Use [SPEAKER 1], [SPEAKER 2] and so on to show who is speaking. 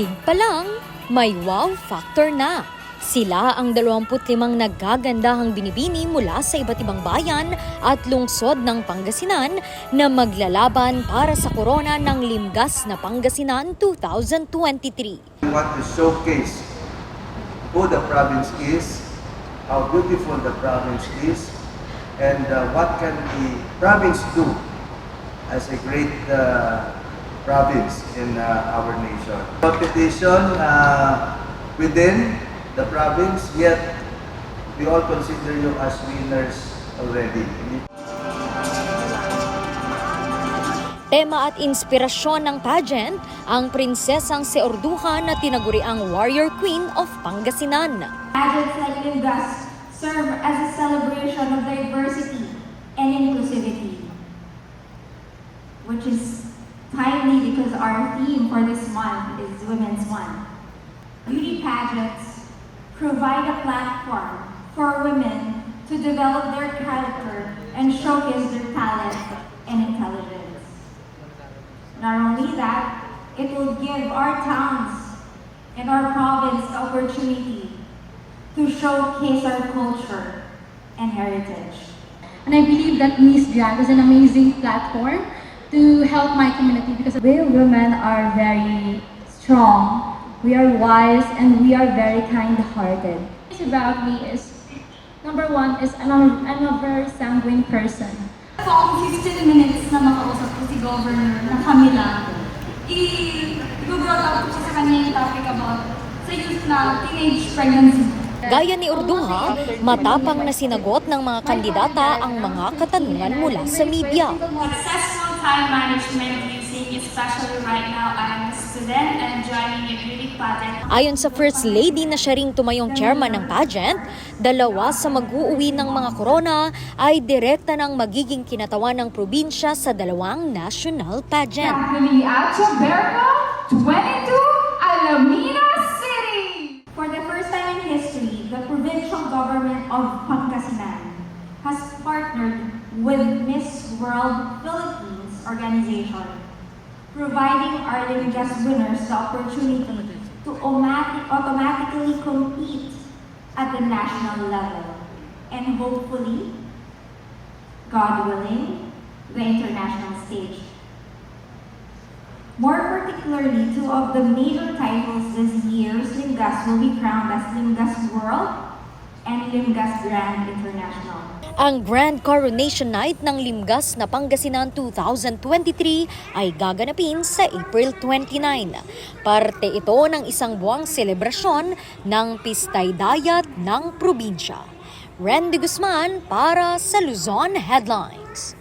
[SPEAKER 1] Daig pa lang, may wow factor na. Sila ang 25 naggagandahang binibini mula sa iba't ibang bayan at lungsod ng Pangasinan na maglalaban para sa korona ng Limgas na Pangasinan 2023.
[SPEAKER 2] We want to showcase who the province is, how beautiful the province is, and what can the province do as a great province in our nation. Competition within the province, yet we all consider you as winners already.
[SPEAKER 1] Tema at inspirasyon ng pageant, ang prinsesang si Orduha na tinaguriang Warrior Queen of Pangasinan.
[SPEAKER 3] Pageants like Limgas serve as a celebration of diversity and inclusivity, which is timely because our theme for this month is Women's Month. Beauty pageants provide a platform for women to develop their character and showcase their talent and intelligence. Not only that, it will give our towns and our province the opportunity to showcase our culture and heritage.
[SPEAKER 4] And I believe that Miss Drag is an amazing platform to help my community because we women are very strong, we are wise, and we are very kind-hearted. It's about me is, number one, is I'm a very sanguine person.
[SPEAKER 3] So, 15 minutes na makausap ko si Governor ng Camila, i-brought up ko siya sa kanya yung topic about sa youth na teenage pregnancy.
[SPEAKER 1] Gaya ni Orduha, matapang na sinagot ng mga kandidata ang mga katanungan mula sa media.
[SPEAKER 3] Successful time management using, especially right now, I'm a student and joining a beauty pageant.
[SPEAKER 1] Ayon sa First Lady na siya ring tumayong chairman ng pageant, 2 sa mag-uuwi ng mga korona ay direkta ng magiging kinatawan ng probinsya sa dalawang national pageant.
[SPEAKER 3] Kathleen Alchaberga, 22, Alameda City! For the first time in history, the provincial government of Pangasinan has partnered with Miss World Philippines organization, providing our Limgas winners the opportunity to automatically compete at the national level and hopefully, God willing, the international stage. More particularly, 2 of the major titles this year's Limgas will be crowned as Limgas World and Limgas Grand International.
[SPEAKER 1] Ang Grand Coronation Night ng Limgas na Pangasinan 2023 ay gaganapin sa April 29. Parte ito ng isang buwang selebrasyon ng Pistay Dayat ng probinsya. Randy Guzman para sa Luzon Headlines.